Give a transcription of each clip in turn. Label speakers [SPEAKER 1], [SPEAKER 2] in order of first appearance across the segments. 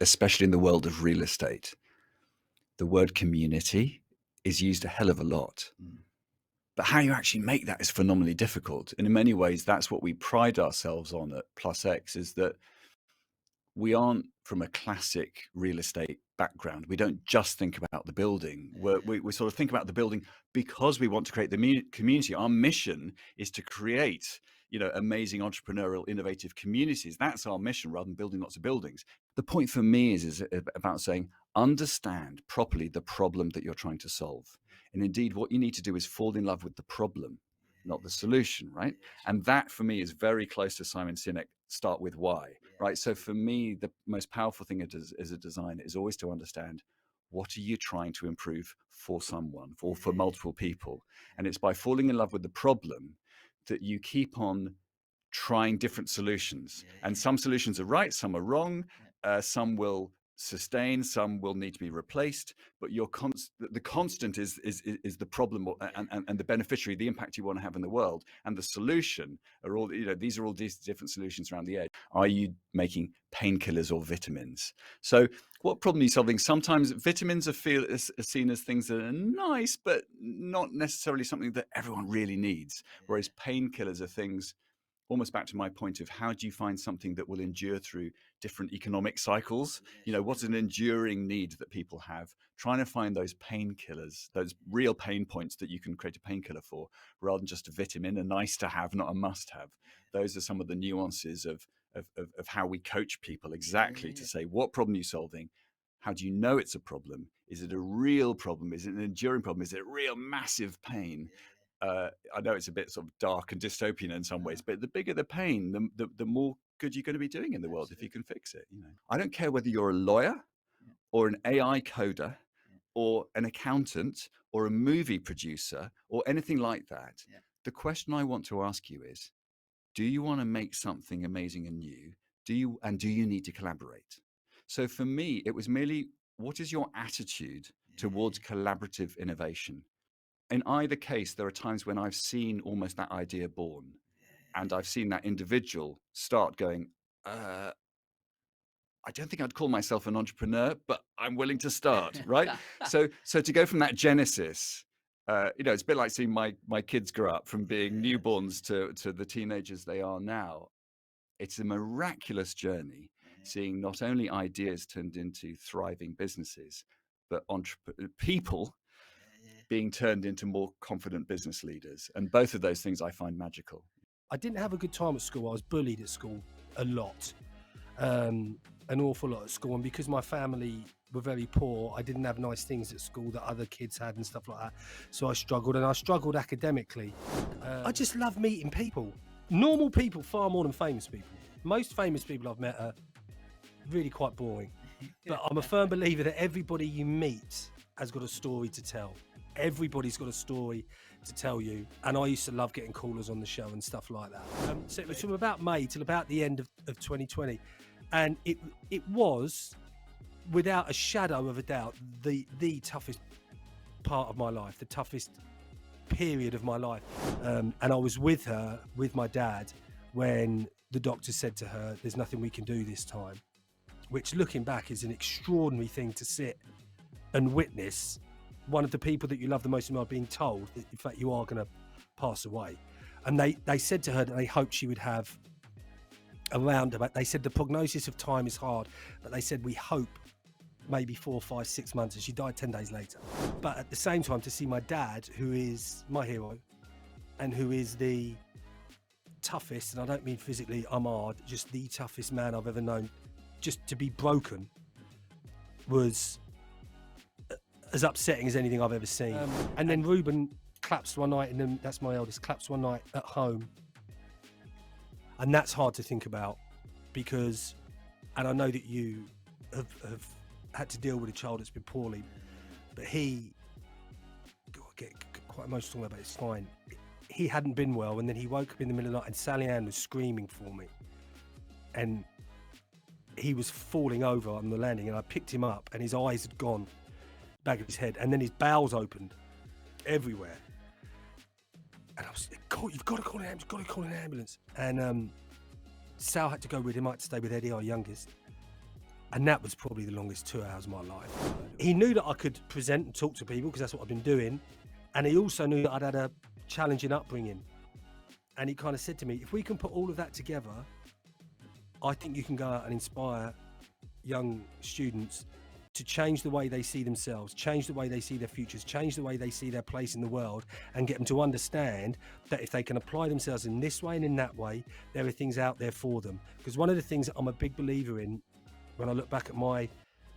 [SPEAKER 1] especially in the world of real estate, the word community is used a hell of a lot. But how you actually make that is phenomenally difficult. And in many ways, that's what we pride ourselves on at Plus X, is that we aren't from a classic real estate background. We don't just think about the building. We sort of think about the building because we want to create the community. Our mission is to create, amazing entrepreneurial, innovative communities. That's our mission, rather than building lots of buildings. The point for me is about saying, understand properly the problem that you're trying to solve. And indeed, what you need to do is fall in love with the problem, not the solution, right? And that for me is very close to Simon Sinek, start with why, right? So for me, the most powerful thing as a designer is always to understand, what are you trying to improve for someone, for multiple people? And it's by falling in love with the problem that you keep on trying different solutions. And some solutions are right, some are wrong, some will sustain, some will need to be replaced, but the constant is the problem and the beneficiary, the impact you want to have in the world. And the solution are all, these are all these different solutions around the edge. Are you making painkillers or vitamins? So what problem are you solving? Sometimes vitamins are seen as things that are nice, but not necessarily something that everyone really needs. Whereas painkillers are things, almost back to my point of, how do you find something that will endure through different economic cycles? What's an enduring need that people have? Trying to find those painkillers, those real pain points that you can create a painkiller for, rather than just a vitamin, a nice to have, not a must have. Those are some of the nuances of how we coach people exactly to say, what problem are you solving? How do you know it's a problem? Is it a real problem? Is it an enduring problem? Is it a real massive pain? I know it's a bit sort of dark and dystopian in some ways, but the bigger the pain, the more good you're going to be doing in the world if you can fix it. I don't care whether you're a lawyer or an AI coder or an accountant or a movie producer or anything like that. The question I want to ask you is, do you want to make something amazing and new? Do you need to collaborate? So for me, it was merely, what is your attitude towards collaborative innovation? In either case, there are times when I've seen almost that idea born, and I've seen that individual start going, I don't think I'd call myself an entrepreneur, but I'm willing to start, right? So to go from that genesis, it's a bit like seeing my kids grow up from being newborns to the teenagers they are now. It's a miraculous journey, seeing not only ideas turned into thriving businesses, but people being turned into more confident business leaders. And both of those things I find magical.
[SPEAKER 2] I didn't have a good time at school. I was bullied at school a lot, an awful lot at school. And because my family were very poor, I didn't have nice things at school that other kids had and stuff like that. So I struggled, and I struggled academically. I just love meeting people. Normal people far more than famous people. Most famous people I've met are really quite boring. But I'm a firm believer that everybody you meet has got a story to tell. Everybody's got a story to tell you. And I used to love getting callers on the show and stuff like that. So it was from about May till about the end of 2020. And it was, without a shadow of a doubt, the toughest part of my life, the toughest period of my life. And I was with my dad, when the doctor said to her, there's nothing we can do this time. Which, looking back, is an extraordinary thing to sit and witness. One of the people that you love the most in the world being told that, in fact, you are going to pass away. And they said to her that they hoped she would have they said the prognosis of time is hard, but they said we hope maybe 4, 5, 6 months, and she died 10 days later. But at the same time, to see my dad, who is my hero and who is the toughest, and I don't mean physically armored, just the toughest man I've ever known, just to be broken was as upsetting as anything I've ever seen. And then Ruben collapsed one night, and then that's my eldest, collapsed one night at home. And that's hard to think about because, and I know that you have had to deal with a child that's been poorly, but I get quite emotional about it, it's fine. He hadn't been well, and then he woke up in the middle of the night and Sally Ann was screaming for me. And he was falling over on the landing, and I picked him up and his eyes had gone back of his head, and then his bowels opened everywhere. And I was like, you've got to call an ambulance. And Sal had to go with him. I had to stay with Eddie, our youngest. And that was probably the longest 2 hours of my life. He knew that I could present and talk to people because that's what I've been doing. And he also knew that I'd had a challenging upbringing. And he kind of said to me, if we can put all of that together, I think you can go out and inspire young students to change the way they see themselves, change the way they see their futures, change the way they see their place in the world, and get them to understand that if they can apply themselves in this way and in that way, there are things out there for them. Because one of the things that I'm a big believer in when I look back at my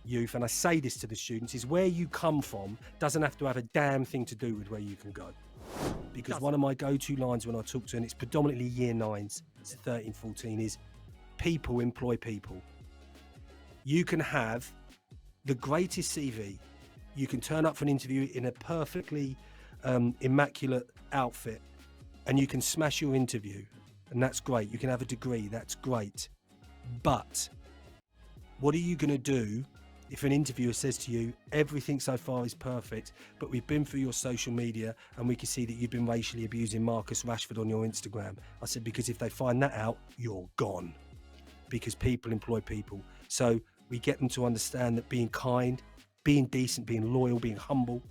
[SPEAKER 2] youth, and I say this to the students, is where you come from doesn't have to have a damn thing to do with where you can go. Because one of my go-to lines when I talk to, and it's predominantly year 9s, it's 13, 14, is people employ people. You can have the greatest CV. You can turn up for an interview in a perfectly immaculate outfit and you can smash your interview, and that's great. You can have a degree, that's great. But what are you going to do if an interviewer says to you, everything so far is perfect, but we've been through your social media and we can see that you've been racially abusing Marcus Rashford on your Instagram? I said, because if they find that out, you're gone. Because people employ people. So we get them to understand that being kind, being decent, being loyal, being humble,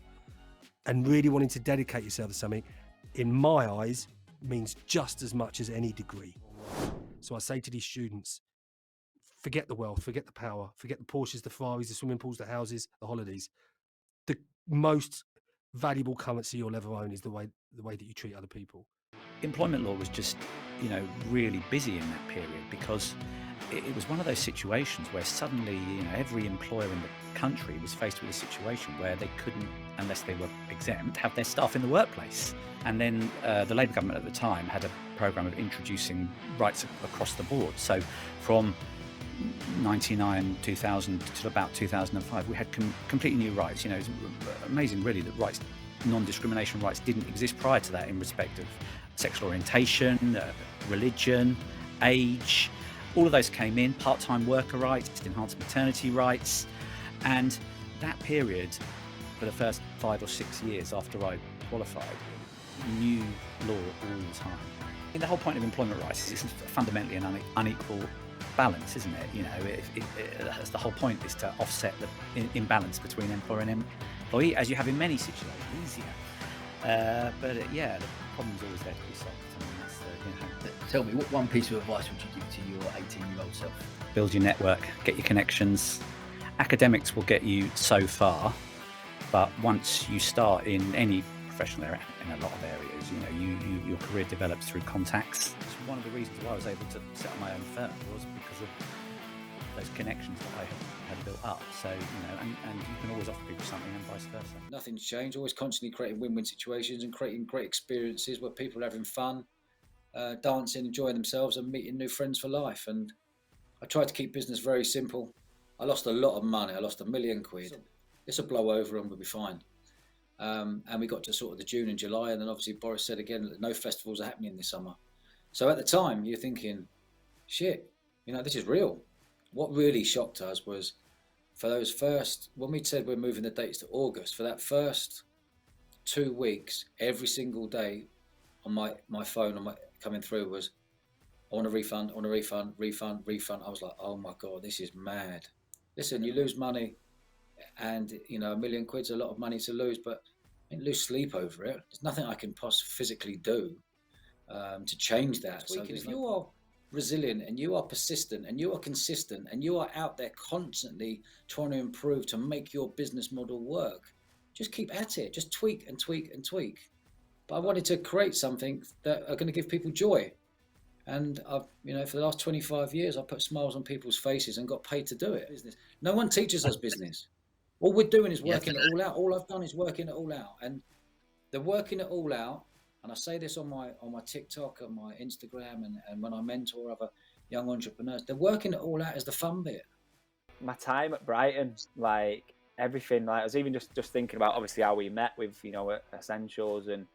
[SPEAKER 2] and really wanting to dedicate yourself to something, in my eyes, means just as much as any degree. So I say to these students, forget the wealth, forget the power, forget the Porsches, the Ferraris, the swimming pools, the houses, the holidays. The most valuable currency you'll ever own is the way that you treat other people.
[SPEAKER 3] Employment law was just, really busy in that period because it was one of those situations where suddenly, every employer in the country was faced with a situation where they couldn't, unless they were exempt, have their staff in the workplace. And then the Labour government at the time had a programme of introducing rights across the board. So from 99, 2000 to about 2005, we had completely new rights. It's amazing really that non-discrimination rights didn't exist prior to that in respect of sexual orientation, religion, age. All of those came in, part-time worker rights, enhanced maternity rights. And that period, for the first 5 or 6 years after I qualified, new law all the time. And the whole point of employment rights is fundamentally an unequal balance, isn't it? That's the whole point, is to offset the imbalance between employer and employee, as you have in many situations. The problem's always there to be solved.
[SPEAKER 4] Tell me, what one piece of advice would you give to your 18-year-old self?
[SPEAKER 3] Build your network, get your connections. Academics will get you so far, but once you start in any professional area, in a lot of areas, your career develops through contacts. It's one of the reasons why I was able to set up my own firm, was because of those connections that I had built up. So, and you can always offer people something and vice versa.
[SPEAKER 5] Nothing's changed, always constantly creating win-win situations and creating great experiences where people are having fun, dancing, enjoying themselves and meeting new friends for life. And I tried to keep business very simple. I lost a lot of money. I lost £1 million. This will blow over and we'll be fine. And we got to sort of the June and July, and then obviously Boris said again that no festivals are happening this summer. So at the time you're thinking, shit, this is real. What really shocked us was, for those first, when we said we're moving the dates to August, for that first 2 weeks, every single day on my phone coming through was, I want a refund, refund. I was like, oh my God, this is mad. Listen, you lose money, and £1 million is a lot of money to lose, but I didn't lose sleep over it. There's nothing I can physically do to change that. So if you are resilient and you are persistent and you are consistent and you are out there constantly trying to improve to make your business model work, just keep at it. Just tweak and tweak and tweak. But I wanted to create something that are going to give people joy. And I've, for the last 25 years, I've put smiles on people's faces and got paid to do it. No one teaches us business. All we're doing is working it all out. All I've done is working it all out. And the working it all out, and I say this on my TikTok and my Instagram, and when I mentor other young entrepreneurs, the working it all out is the fun bit.
[SPEAKER 6] My time at Brighton, everything, I was even just thinking about obviously how we met with, Essentials, and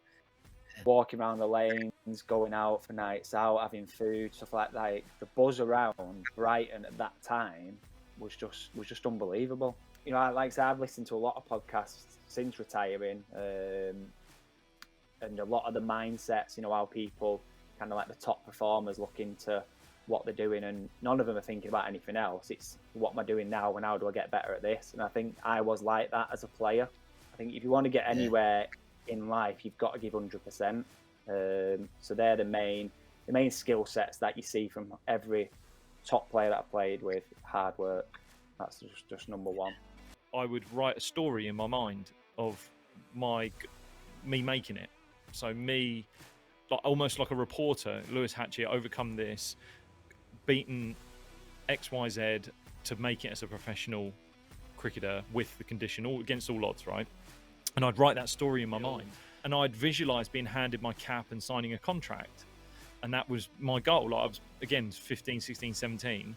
[SPEAKER 6] walking around the lanes, going out for nights out, having food, stuff like that. The buzz around Brighton at that time was just unbelievable. Like I said, I've listened to a lot of podcasts since retiring, and a lot of the mindsets, how people kind of like the top performers looking to what they're doing, and none of them are thinking about anything else. It's what am I doing now, and how do I get better at this? And I think I was like that as a player. I think if you want to get anywhere in life, you've got to give 100%. So they're the main skill sets that you see from every top player that I played with. Hard work. That's just number one.
[SPEAKER 7] I would write a story in my mind of me making it. So me, like almost like a reporter, Lewis Hatchett, overcome this, beaten XYZ to make it as a professional cricketer with the condition, all against all odds, right? And I'd write that story in my mind, and I'd visualize being handed my cap and signing a contract. And that was my goal. Like I was, again, 15, 16, 17.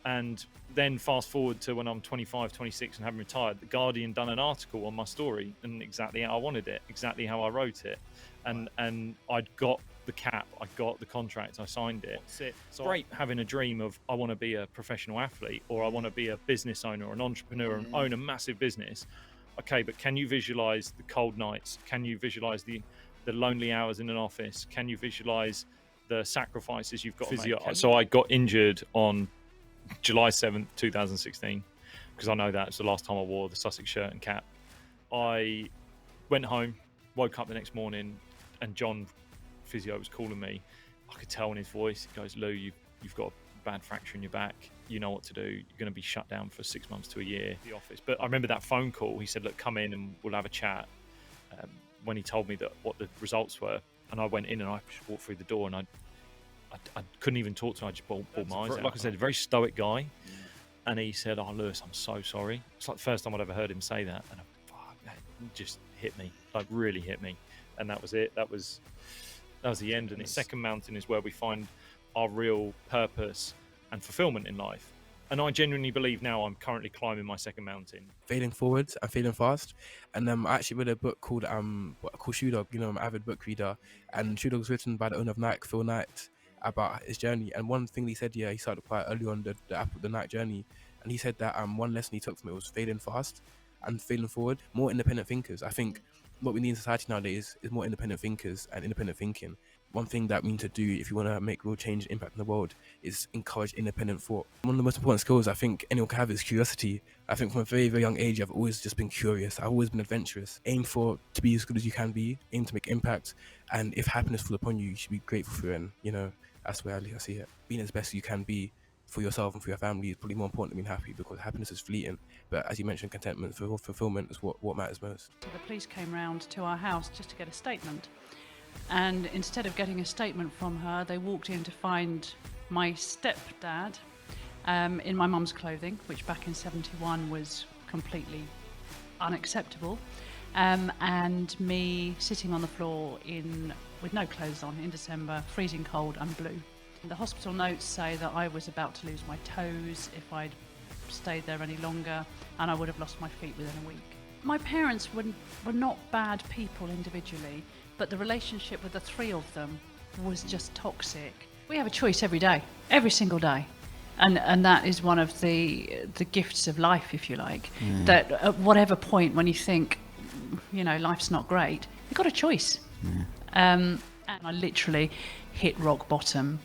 [SPEAKER 7] And then fast forward to when I'm 25, 26 and having retired, The Guardian done an article on my story and exactly how I wanted it, exactly how I wrote it. And I'd got the cap, I got the contract, I signed it. It's great having a dream of I want to be a professional athlete, or I want to be a business owner or an entrepreneur and own a massive business. Okay, but can you visualize the cold nights? Can you visualize the lonely hours in an office? Can you visualize the sacrifices you've got to make? So I got injured on July 7th, 2016, because I know that's the last time I wore the Sussex shirt and cap. I went home, woke up the next morning, and John, physio, was calling me. I could tell in his voice. He goes, "Lou, you've got a bad fracture in your back. You know what to do. You're going to be shut down for 6 months to a year." The office. But I remember that phone call. He said, "Look, come in and we'll have a chat." When he told me that what the results were, and I went in and I just walked through the door, and I couldn't even talk to him. I just bawled my eyes out. Like I said, a very stoic guy. And he said, "Oh, Lewis, I'm so sorry." It's like the first time I'd ever heard him say that. And that just hit me, like really hit me. And that was it. That was the end. And the second mountain is where we find our real purpose and fulfillment in life. And I genuinely believe now I'm currently climbing my second mountain.
[SPEAKER 8] Failing forwards and failing fast. And I actually read a book called Shoe Dog. You know, I'm an avid book reader. And Shoe Dog was written by the owner of Nike, Phil Knight, about his journey. And one thing he said, he started quite early on the Nike journey. And he said that one lesson he took from it was failing fast and failing forward. More independent thinkers. I think what we need in society nowadays is more independent thinkers and independent thinking. One thing that we need to do if you want to make real change and impact in the world is encourage independent thought. One of the most important skills I think anyone can have is curiosity. I think from a very, very young age, I've always just been curious. I've always been adventurous. Aim to be as good as you can be. Aim to make impact. And if happiness falls upon you, you should be grateful for it. And, that's where I see it. Being as best you can be for yourself and for your family is probably more important than being happy, because happiness is fleeting. But as you mentioned, contentment, fulfillment is what matters most.
[SPEAKER 9] The police came round to our house just to get a statement. And instead of getting a statement from her, they walked in to find my stepdad in my mum's clothing, which back in 71 was completely unacceptable, and me sitting on the floor with no clothes on in December, freezing cold and blue. The hospital notes say that I was about to lose my toes if I'd stayed there any longer, and I would have lost my feet within a week. My parents were not bad people individually, but the relationship with the three of them was just toxic. We have a choice every day, every single day. And that is one of the gifts of life, if you like, that at whatever point when you think, life's not great, you've got a choice. And I literally hit rock bottom.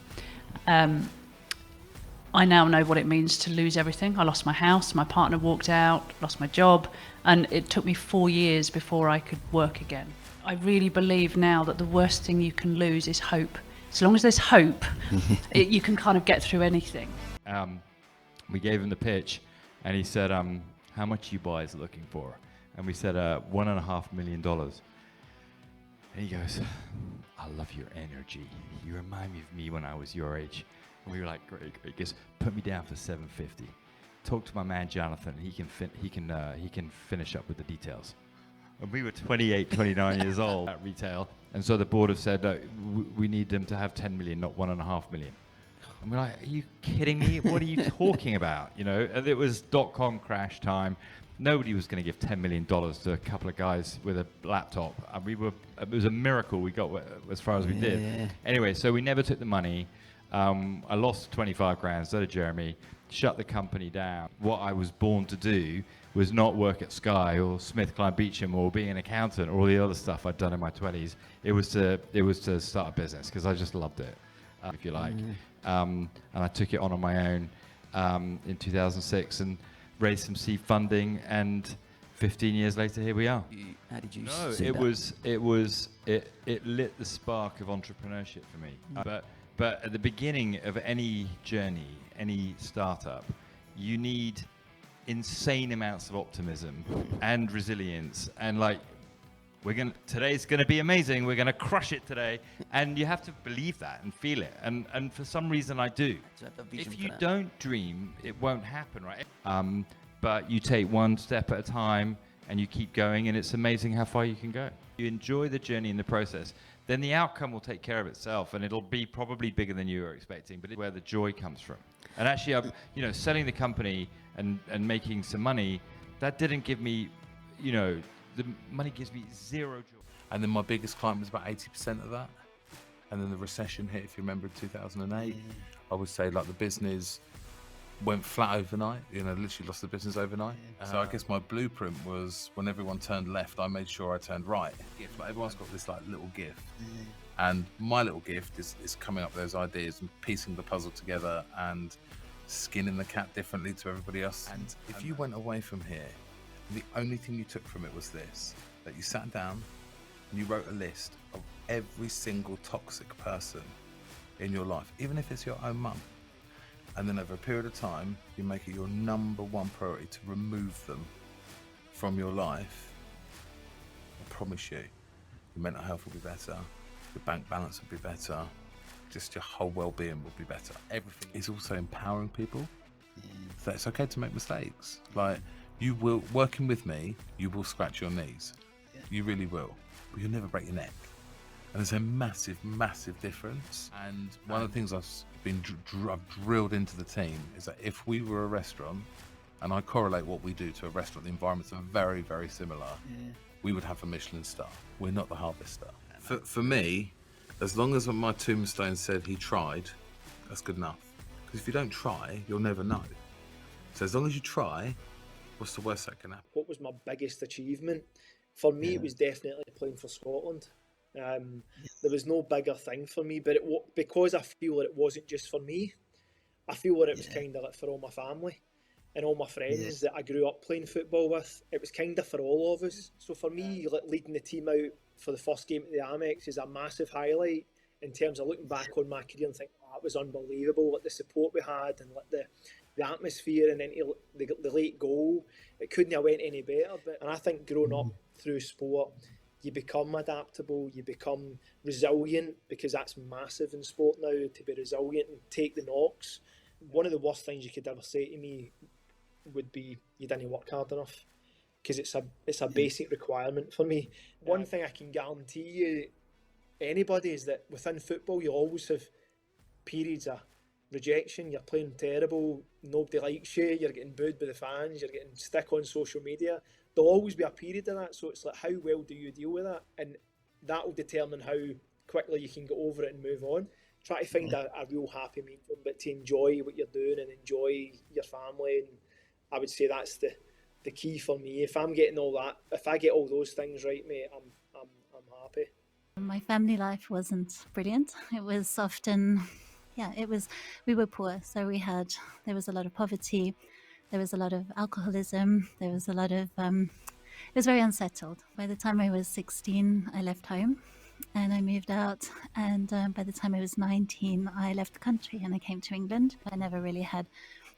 [SPEAKER 9] I now know what it means to lose everything. I lost my house, my partner walked out, lost my job, and it took me 4 years before I could work again. I really believe now that the worst thing you can lose is hope. As long as there's hope, you can kind of get through anything.
[SPEAKER 10] We gave him the pitch, and he said, "How much you boys looking for?" And we said, $1.5 million. And he goes, "I love your energy. You remind me of me when I was your age." And we were like, "Great." He goes, "Put me down for 750. Talk to my man Jonathan. He can finish up with the details." And we were 28, 29 years old at retail, and so the board have said, "We need them to have 10 million, not 1.5 million." And we're like, "Are you kidding me? What are you talking about?" And it was .com crash time. Nobody was going to give $10 million to a couple of guys with a laptop. And it was a miracle we got as far as we did. Anyway, so we never took the money. I lost 25 grand, so did Jeremy, shut the company down. What I was born to do was not work at Sky or Smith Klein Beecham or being an accountant or all the other stuff I'd done in my 20s. It was to start a business because I just loved it. if you like. And I took it on my own in 2006 and raised some seed funding, and 15 years later, here we are.
[SPEAKER 4] How did you
[SPEAKER 10] No,
[SPEAKER 4] see
[SPEAKER 10] it
[SPEAKER 4] that?
[SPEAKER 10] it lit the spark of entrepreneurship for me. But at the beginning of any journey, any startup, you need insane amounts of optimism and resilience, and like, today's gonna be amazing, we're gonna crush it today, and you have to believe that and feel it, and for some reason I do. If you don't dream, it won't happen, right? But you take one step at a time and you keep going, and it's amazing how far you can go. You enjoy the journey in the process, then the outcome will take care of itself, and it'll be probably bigger than you were expecting, but it's where the joy comes from. And actually, selling the company and making some money, that didn't give me, the money gives me zero joy.
[SPEAKER 11] And then my biggest client was about 80% of that. And then the recession hit, if you remember, in 2008. I would say like the business went flat overnight, literally lost the business overnight. So I guess my blueprint was, when everyone turned left, I made sure I turned right. Like, everyone's got this like little gift. And my little gift is coming up with those ideas and piecing the puzzle together and skinning the cat differently to everybody else. And if you went away from here, the only thing you took from it was this, that you sat down and you wrote a list of every single toxic person in your life, even if it's your own mum. And then over a period of time, you make it your number one priority to remove them from your life. I promise you, your mental health will be better, your bank balance will be better, just your whole well-being will be better. Everything is also empowering people. So it's okay to make mistakes. Like, you will, working with me, you will scratch your knees. You really will, but you'll never break your neck. And there's a massive, massive difference. And one of the things I've drilled into the team is that if we were a restaurant, and I correlate what we do to a restaurant, the environments are very, very similar, we would have a Michelin star. We're not the Harvester. For me, as long as on my tombstone said he tried, that's good enough. Because if you don't try, you'll never know. So as long as you try, what's the worst that can happen?
[SPEAKER 12] What was my biggest achievement? For me, it was definitely playing for Scotland. There was no bigger thing for me, but because I feel that it wasn't just for me, I feel that it was kind of like for all my family and all my friends that I grew up playing football with. It was kind of for all of us. So for me, like, leading the team out for the first game at the Amex is a massive highlight in terms of looking back on my career and thinking, oh, that was unbelievable, like the support we had and like the atmosphere, and then the late goal. It couldn't have went any better. And I think growing up through sport, you become adaptable, you become resilient, because that's massive in sport now, to be resilient and take the knocks. One of the worst things you could ever say to me would be, you didn't work hard enough, because it's a basic requirement for me. One thing I can guarantee you, anybody, is that within football you always have periods of rejection. You're playing terrible, nobody likes you, you're getting booed by the fans, you're getting stick on social media. There'll always be a period of that, so it's like, how well do you deal with that? And that will determine how quickly you can get over it and move on. Try to find a real happy medium, but to enjoy what you're doing and enjoy your family. And I would say that's the key for me. If I'm getting all that, if I get all those things right, mate, I'm happy.
[SPEAKER 13] My family life wasn't brilliant. It was often, we were poor. So there was a lot of poverty. There was a lot of alcoholism. There was a lot of, it was very unsettled. By the time I was 16, I left home and I moved out. And by the time I was 19, I left the country and I came to England. I never really had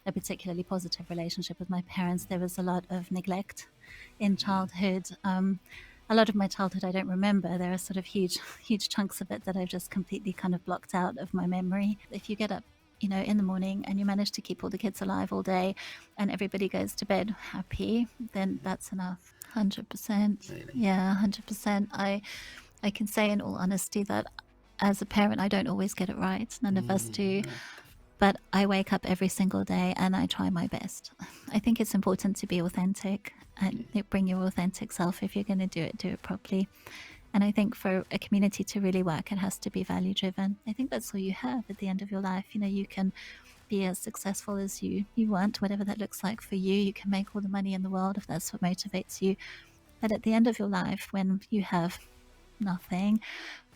[SPEAKER 13] a particularly positive relationship with my parents. There was a lot of neglect in childhood. A lot of my childhood I don't remember. There are sort of huge chunks of it that I've just completely kind of blocked out of my memory. If you get up, in the morning and you manage to keep all the kids alive all day and everybody goes to bed happy, then that's enough. 100%. Really? Yeah, 100%. I can say in all honesty that as a parent, I don't always get it right. None of us do. But I wake up every single day and I try my best. I think it's important to be authentic and bring your authentic self. If you're going to do it properly. And I think for a community to really work, it has to be value driven. I think that's all you have at the end of your life. You can be as successful as you want, whatever that looks like for you. You can make all the money in the world if that's what motivates you. But at the end of your life, when you have nothing,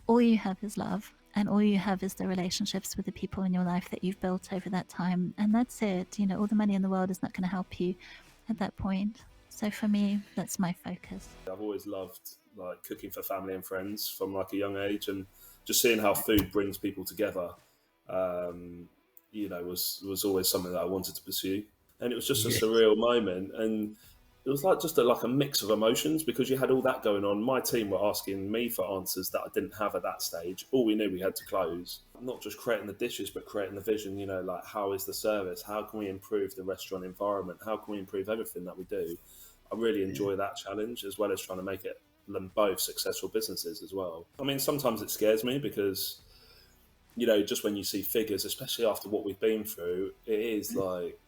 [SPEAKER 13] all you have is love. and all you have is the relationships with the people in your life that you've built over that time, and that's it. You know, all the money in the world is not going to help you at that point. So for me, that's my focus.
[SPEAKER 14] I've always loved like cooking for family and friends from like a young age, and just seeing how food brings people together, you know, was always something that I wanted to pursue. And it was just a surreal moment, and it was like just like a mix of emotions, because you had all that going on. My team were asking me for answers that I didn't have at that stage. All we knew we had to close. Not just creating the dishes, but creating the vision, you know, like how is the service? How can we improve the restaurant environment? How can we improve everything that we do? I really enjoy that challenge, as well as trying to make them both successful businesses as well. I mean, sometimes it scares me because, you know, just when you see figures, especially after what we've been through, it is like,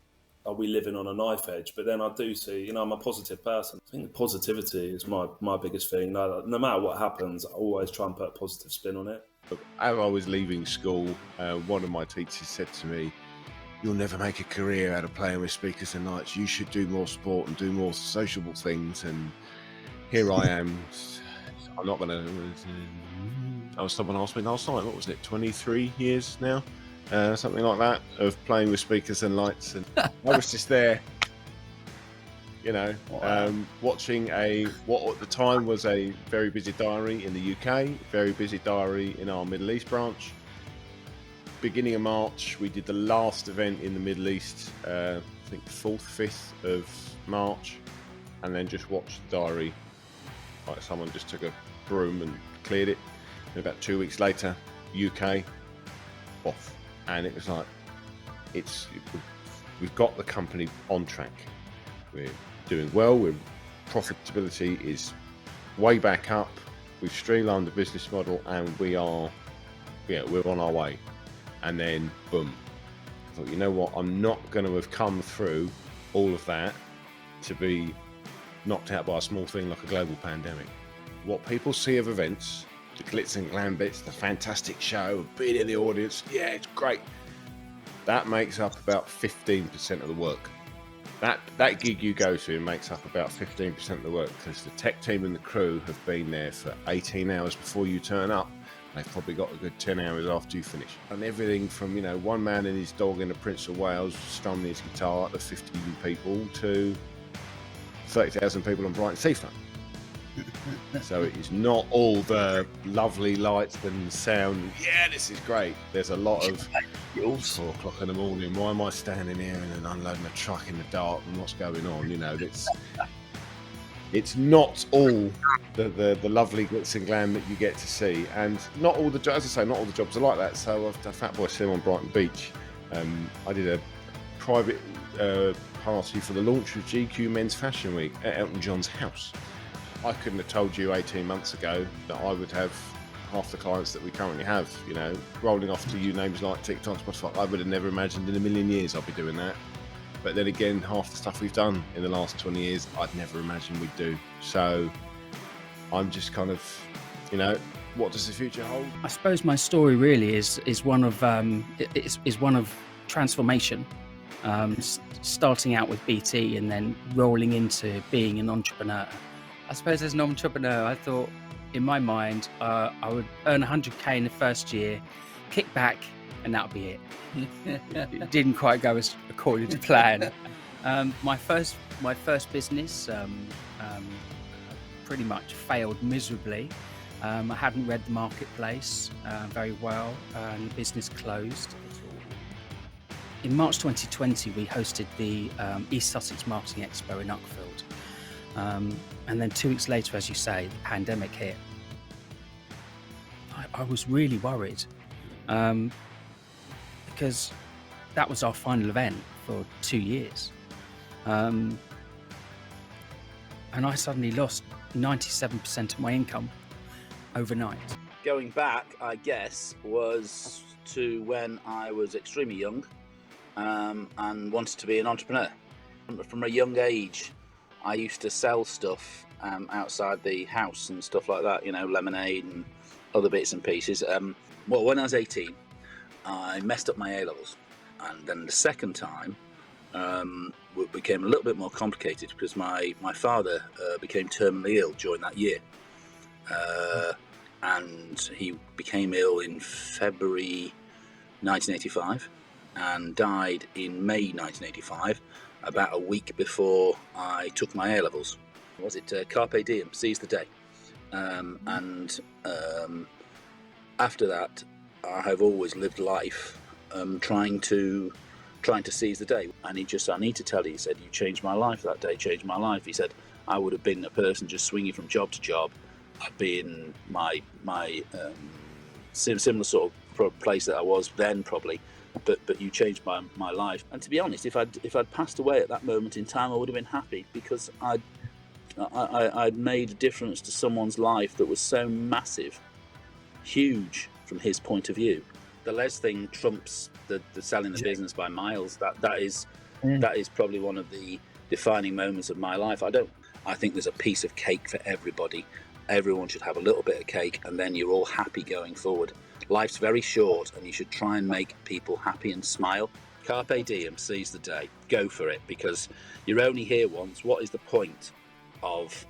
[SPEAKER 14] are we living on a knife edge? But then I do see, you know, I'm a positive person. I think positivity is my biggest thing. No matter what happens, I always try and put a positive spin on it.
[SPEAKER 15] As I was leaving school, one of my teachers said to me, "You'll never make a career out of playing with speakers and lights. You should do more sport and do more sociable things." And here I am. I'm not going to... Someone asked me last night, what was it, 23 years now? Something like that, of playing with speakers and lights. And I was just there, you know, watching what at the time was a very busy diary in the UK, very busy diary in our Middle East branch. Beginning of March, we did the last event in the Middle East, I think 4th, 5th of March, and then just watched the diary, like someone just took a broom and cleared it. And about 2 weeks later, UK, off. And it was like, we've got the company on track. We're doing well. Profitability is way back up. We've streamlined the business model, and we're on our way. And then, boom. I thought, you know what? I'm not going to have come through all of that to be knocked out by a small thing like a global pandemic. What people see of events, the glitz and glam bits, the fantastic show, being in the audience, yeah, it's great. That makes up about 15% of the work. That gig you go to makes up about 15% of the work, because the tech team and the crew have been there for 18 hours before you turn up. They've probably got a good 10 hours after you finish. And everything from, you know, one man and his dog in the Prince of Wales strumming his guitar to 15 people to 30,000 people on Brighton Seafront. So it is not all the lovely lights and sound. Yeah, this is great. There's a lot of 4 o'clock in the morning. Why am I standing here and unloading a truck in the dark, and what's going on? You know, it's not all the lovely glitz and glam that you get to see, and not all the, as I say, not all the jobs are like that. So I've done Fat Boy Slim on Brighton Beach. I did a private party for the launch of GQ Men's Fashion Week at Elton John's house. I couldn't have told you 18 months ago that I would have half the clients that we currently have, you know, rolling off to you names like TikTok, Spotify. I would have never imagined in a million years I'd be doing that. But then again, half the stuff we've done in the last 20 years, I'd never imagined we'd do. So I'm just kind of, you know, what does the future hold?
[SPEAKER 16] I suppose my story really is one of transformation. Starting out with BT and then rolling into being an entrepreneur. I suppose as an entrepreneur, I thought in my mind I would earn 100k in the first year, kick back, and that'll be it. It didn't quite go as according to plan. My first business pretty much failed miserably. I hadn't read the marketplace very well, and the business closed. In March 2020, we hosted the East Sussex Marketing Expo in Uckfield. And then 2 weeks later, as you say, the pandemic hit. I was really worried because that was our final event for 2 years. And I suddenly lost 97% of my income overnight.
[SPEAKER 17] Going back, I guess, was to when I was extremely young and wanted to be an entrepreneur. From a young age, I used to sell stuff outside the house and stuff like that, you know, lemonade and other bits and pieces. Well, when I was 18, I messed up my A-levels. And then the second time, it became a little bit more complicated because my father became terminally ill during that year. and he became ill in February 1985 and died in May 1985, about a week before I took my A-levels. Was it Carpe Diem, seize the day? After that, I have always lived life trying to seize the day. And he just, I need to tell you, he said, you changed my life that day, changed my life. He said, I would have been a person just swinging from job to job. I'd be in my similar sort of place that I was then, probably. But you changed my life. And to be honest, if I'd passed away at that moment in time, I would have been happy, because I'd made a difference to someone's life that was so massive, huge from his point of view. The Les thing trumps the selling the business by miles. That is probably one of the defining moments of my life. I think there's a piece of cake for everybody. Everyone should have a little bit of cake, and then you're all happy going forward. Life's very short, and you should try and make people happy and smile. Carpe diem, seize the day. Go for it, because you're only here once. What is the point of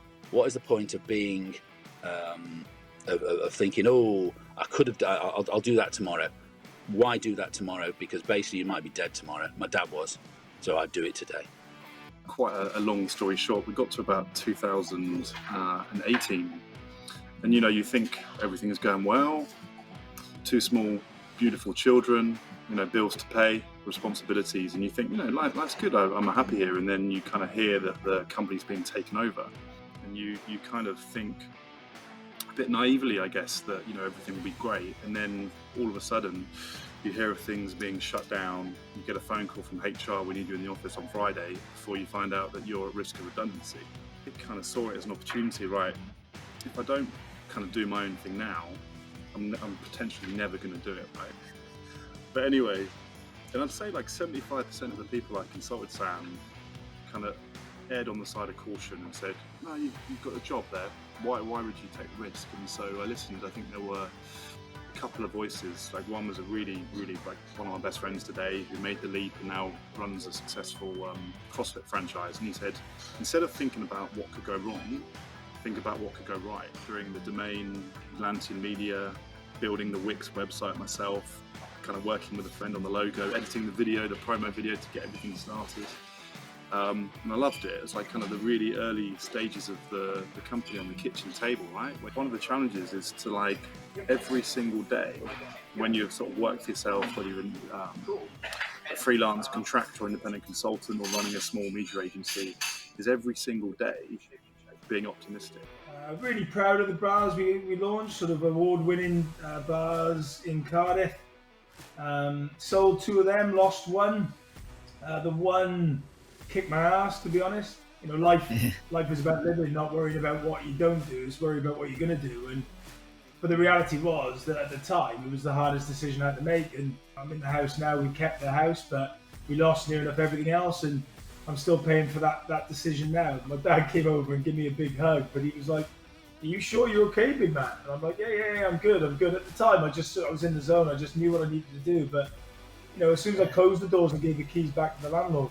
[SPEAKER 17] being of thinking, oh, I could have, I'll do that tomorrow. Why do that tomorrow? Because basically you might be dead tomorrow. My dad was, so I'd do it today.
[SPEAKER 18] Quite a long story short, we got to about 2018, and you think everything is going well. 2 small, beautiful children, bills to pay, responsibilities, and you think, life's good. I'm happy here. And then you kind of hear that the company's being taken over, and you kind of think a bit naively, I guess, that everything will be great. And then all of a sudden, you hear of things being shut down. You get a phone call from HR, we need you in the office on Friday, before you find out that you're at risk of redundancy. I kind of saw it as an opportunity, right? If I don't kind of do my own thing now, I'm potentially never going to do it, right? But anyway, and I'd say like 75% of the people I consulted, Sam, kind of erred on the side of caution and said, no, you've got a job there. Why would you take the risk? And so I listened. I think there were a couple of voices. Like, one was a really, really, like, one of my best friends today, who made the leap and now runs a successful CrossFit franchise. And he said, instead of thinking about what could go wrong, think about what could go right. During the domain, Atlantean Media, building the Wix website myself, kind of working with a friend on the logo, editing the video, the promo video, to get everything started. And I loved it. It's like kind of the really early stages of the company on the kitchen table, right? One of the challenges is to, like, every single day, when you've sort of worked for yourself, whether you're a freelance contractor or independent consultant or running a small media agency, is every single day being optimistic.
[SPEAKER 19] Really proud of the bars we launched, sort of award-winning bars in Cardiff. Sold 2 of them, lost 1. The one kicked my ass, to be honest. Life is about living, not worrying about what you don't do. It's worry about what you're going to do. But the reality was that at the time, it was the hardest decision I had to make. And I'm in the house now. We kept the house, but we lost near enough everything else. And I'm still paying for that decision now. My dad came over and gave me a big hug, but he was like, are you sure you're okay, big man? And I'm like, yeah, I'm good. At the time, I was in the zone. I just knew what I needed to do. But, as soon as I closed the doors and gave the keys back to the landlord,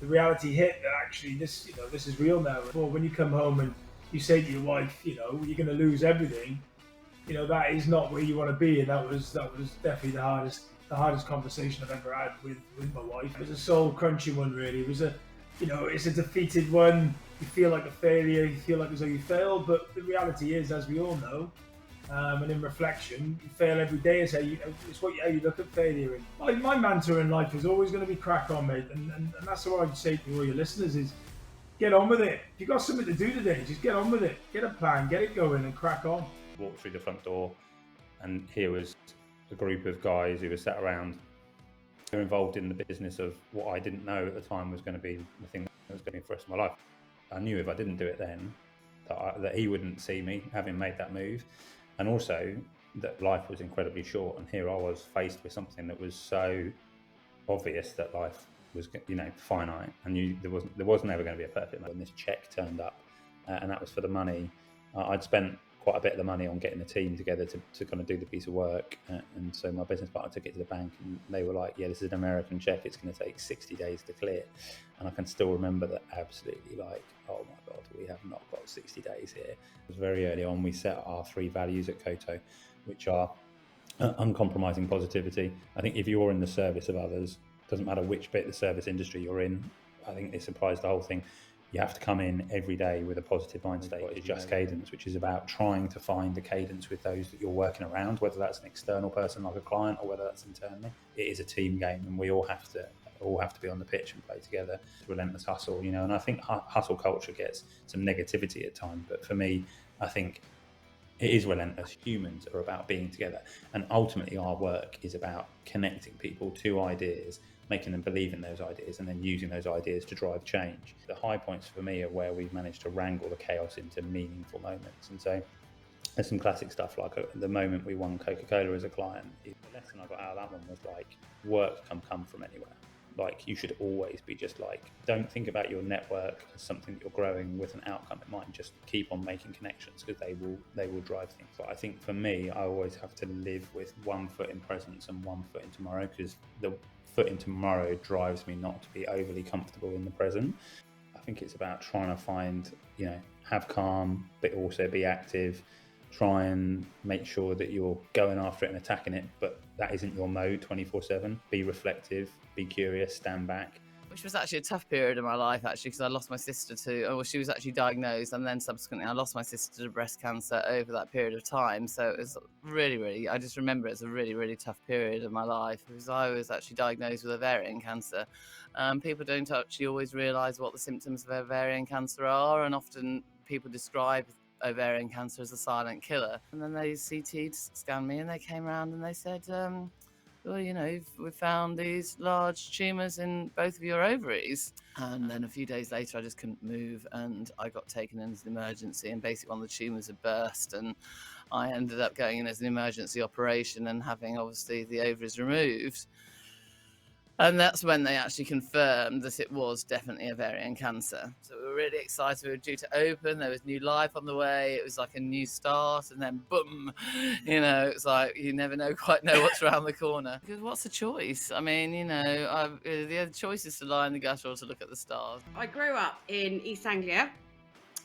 [SPEAKER 19] the reality hit that actually this is real now. Well, when you come home and you say to your wife, you're going to lose everything, that is not where you want to be. And that was definitely the hardest conversation I've ever had with my wife. It was a soul crunching one, really. It was it's a defeated one. You feel like a failure, you feel like as though you failed, but the reality is, as we all know, and in reflection, you fail every day. It's how you look at failure. And my mantra in life is always going to be crack on, mate, and that's what I'd say to all your listeners is get on with it. If you've got something to do today, just get on with it. Get a plan, get it going, and crack on.
[SPEAKER 20] Walked through the front door, and here was a group of guys who were sat around. They were involved in the business of what I didn't know at the time was going to be the thing that was going to be for the rest of my life. I knew if I didn't do it then, that he wouldn't see me having made that move, and also that life was incredibly short. And here I was faced with something that was so obvious that life was, finite. I knew there was never going to be a perfect moment. When this check turned up, and that was for the money I'd spent quite a bit of the money on getting a team together to kind of do the piece of work. And so my business partner took it to the bank, and they were like, yeah, this is an American check. It's going to take 60 days to clear. And I can still remember that absolutely like, oh my God, we have not got 60 days here. It was very early on. We set our 3 values at Koto, which are uncompromising positivity. I think if you're in the service of others, doesn't matter which bit of the service industry you're in, I think this applies to the whole thing. You have to come in every day with a positive mind state. It's just cadence, which is about trying to find the cadence with those that you're working around, whether that's an external person like a client or whether that's internally. It is a team game, and we all have to be on the pitch and play together. It's relentless hustle, and I think hustle culture gets some negativity at times, but for me, I think it is relentless. Humans are about being together, and ultimately our work is about connecting people to ideas, making them believe in those ideas, and then using those ideas to drive change. The high points for me are where we've managed to wrangle the chaos into meaningful moments. And so there's some classic stuff like the moment we won Coca-Cola as a client. The lesson I got out of that one was like, work can come from anywhere. Like, you should always be just like, don't think about your network as something that you're growing with an outcome. It might just keep on making connections, because they will drive things. But I think for me, I always have to live with 1 foot in presence and 1 foot in tomorrow, because the foot in tomorrow drives me not to be overly comfortable in the present. I think it's about trying to find, have calm, but also be active. Try and make sure that you're going after it and attacking it, but that isn't your mode 24/7. Be reflective, be curious, stand back.
[SPEAKER 21] Which was actually a tough period in my life, actually, because I lost my sister she was actually diagnosed, and then subsequently I lost my sister to breast cancer over that period of time. So it was really, really, I just remember it as a really, really tough period of my life, because I was actually diagnosed with ovarian cancer. People don't actually always realise what the symptoms of ovarian cancer are, and often people describe ovarian cancer as a silent killer. And then they CT scanned me, and they came around and they said, well, we found these large tumours in both of your ovaries. And then a few days later, I just couldn't move, and I got taken in as an emergency, and basically one of the tumours had burst, and I ended up going in as an emergency operation and having, obviously, the ovaries removed. And that's when they actually confirmed that it was definitely ovarian cancer. So we were really excited. We were due to open. There was new life on the way. It was like a new start. And then boom, it's like you never quite know what's around the corner. Because what's the choice? I mean, the other choice is to lie in the gutter or to look at the stars.
[SPEAKER 22] I grew up in East Anglia,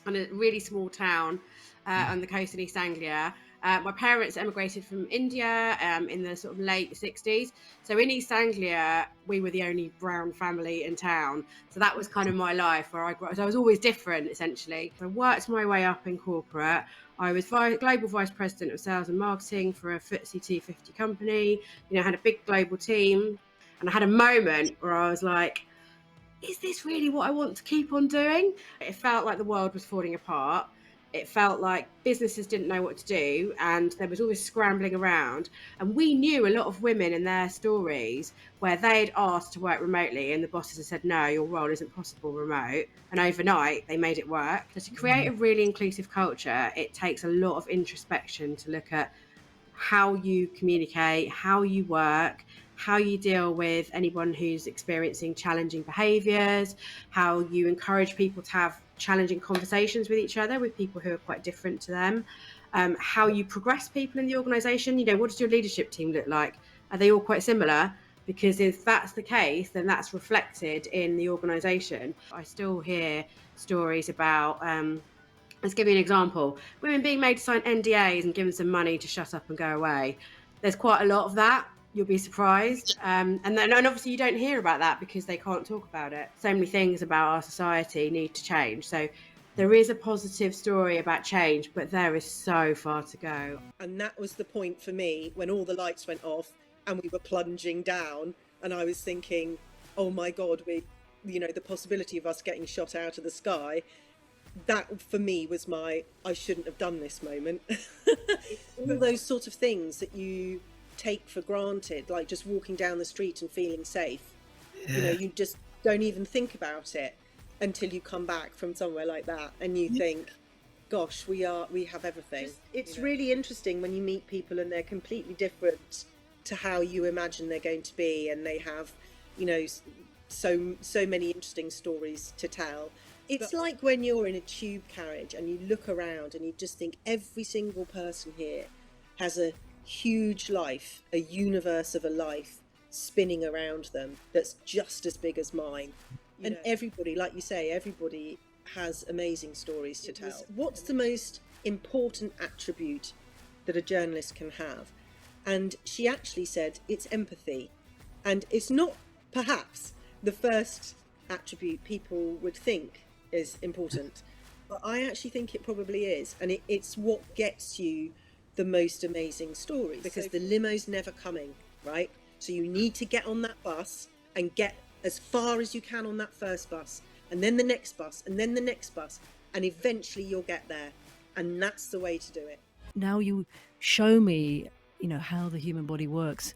[SPEAKER 22] in a really small town on the coast in East Anglia. My parents emigrated from India in the sort of late 60s. So in East Anglia, we were the only brown family in town. So that was kind of my life where I grew up. So I was always different, essentially. So I worked my way up in corporate. I was global vice president of sales and marketing for a FTSE 250 company. Had a big global team. And I had a moment where I was like, is this really what I want to keep on doing? It felt like the world was falling apart. It felt like businesses didn't know what to do, and there was always scrambling around. And we knew a lot of women in their stories where they'd asked to work remotely, and the bosses had said, no, your role isn't possible remote. And overnight, they made it work. So to create a really inclusive culture, it takes a lot of introspection to look at how you communicate, how you work, how you deal with anyone who's experiencing challenging behaviours, how you encourage people to have challenging conversations with each other, with people who are quite different to them, how you progress people in the organisation. What does your leadership team look like? Are they all quite similar? Because if that's the case, then that's reflected in the organisation. I still hear stories about, let's give you an example, women being made to sign NDAs and given some money to shut up and go away. There's quite a lot of that. You'll be surprised. And obviously you don't hear about that because they can't talk about it. So many things about our society need to change. So there is a positive story about change, but there is so far to go.
[SPEAKER 23] And that was the point for me when all the lights went off and we were plunging down, and I was thinking, oh my God, the possibility of us getting shot out of the sky. That for me was I shouldn't have done this moment. All those sort of things that you take for granted, like just walking down the street and feeling safe. You just don't even think about it until you come back from somewhere like that and you think, gosh, we have everything. It's really interesting when you meet people and they're completely different to how you imagine they're going to be, and they have so many interesting stories to tell. It's like when you're in a tube carriage and you look around and you just think every single person here has a huge life, a universe of a life spinning around them that's just as big as mine. And everybody, like you say, everybody has amazing stories to tell. What's the most important attribute that a journalist can have? And she actually said it's empathy. And it's not perhaps the first attribute people would think is important, but I actually think it probably is. And it's what gets you the most amazing stories, because the limo's never coming, right? So you need to get on that bus and get as far as you can on that first bus, and then the next bus, and then the next bus, and eventually you'll get there. And that's the way to do it.
[SPEAKER 1] Now you show me, how the human body works.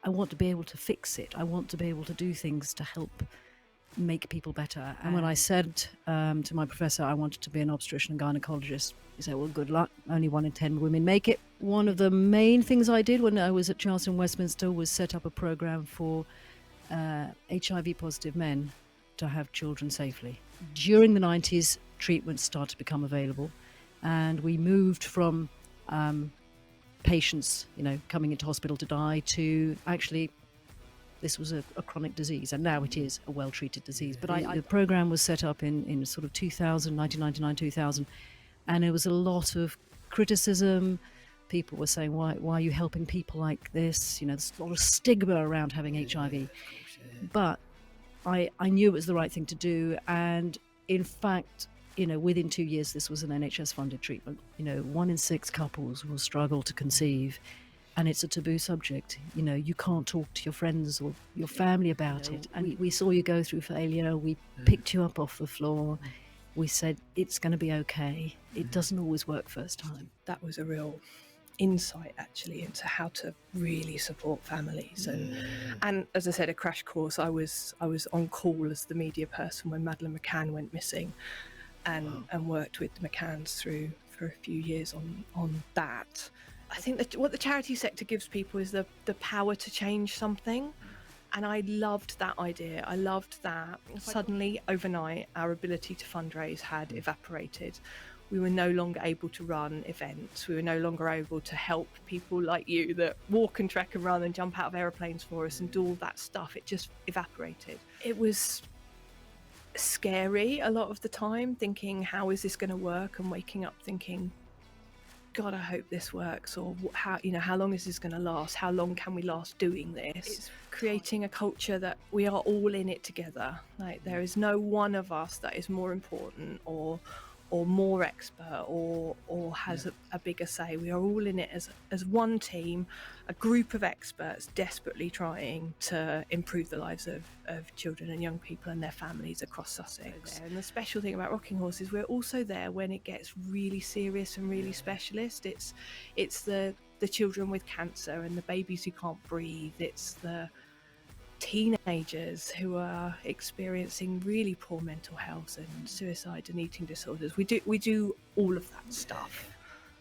[SPEAKER 1] I want to be able to fix it. I want to be able to do things to help make people better. And when I said to my professor I wanted to be an obstetrician and gynecologist, he said, well, good luck. Only 1 in 10 women make it. One of the main things I did when I was at Charleston Westminster was set up a program for HIV positive men to have children safely. During the 90s, treatments started to become available, and we moved from patients, coming into hospital to die, to actually this was a chronic disease, and now it is a well-treated disease. But the program was set up in sort of 2000, 1999, 2000, and there was a lot of criticism. People were saying, why are you helping people like this? There's a lot of stigma around having HIV. But I knew it was the right thing to do, and in fact, within 2 years, this was an NHS-funded treatment. 1 in 6 couples will struggle to conceive, and it's a taboo subject. You can't talk to your friends or your family about it. And we saw you go through failure. We picked you up off the floor. We said, it's going to be okay. It doesn't always work first time.
[SPEAKER 2] That was a real insight, actually, into how to really support families. And as I said, a crash course. I was on call as the media person when Madeleine McCann went missing, and worked with the McCanns for a few years on that. I think that what the charity sector gives people is the power to change something. And I loved that idea. I loved that suddenly overnight our ability to fundraise had evaporated. We were no longer able to run events. We were no longer able to help people like you that walk and trek and run and jump out of aeroplanes for us and do all that stuff. It just evaporated. It was scary a lot of the time, thinking, how is this going to work? And waking up thinking, God, I hope this works. Or how long is this going to last? How long can we last doing this? It's creating a culture that we are all in it together. Like, there is no one of us that is more important or more expert or has a bigger say. We are all in it as one team, a group of experts desperately trying to improve the lives of children and young people and their families across Sussex. And the special thing about Rocking Horse is we're also there when it gets really serious and really specialist. It's the children with cancer and the babies who can't breathe. It's the teenagers who are experiencing really poor mental health and suicide and eating disorders. We do all of that stuff.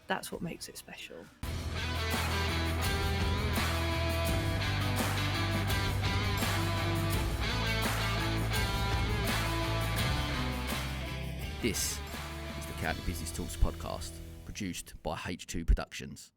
[SPEAKER 2] That's what makes it special.
[SPEAKER 4] This is the County Business Talks podcast, produced by H2 Productions.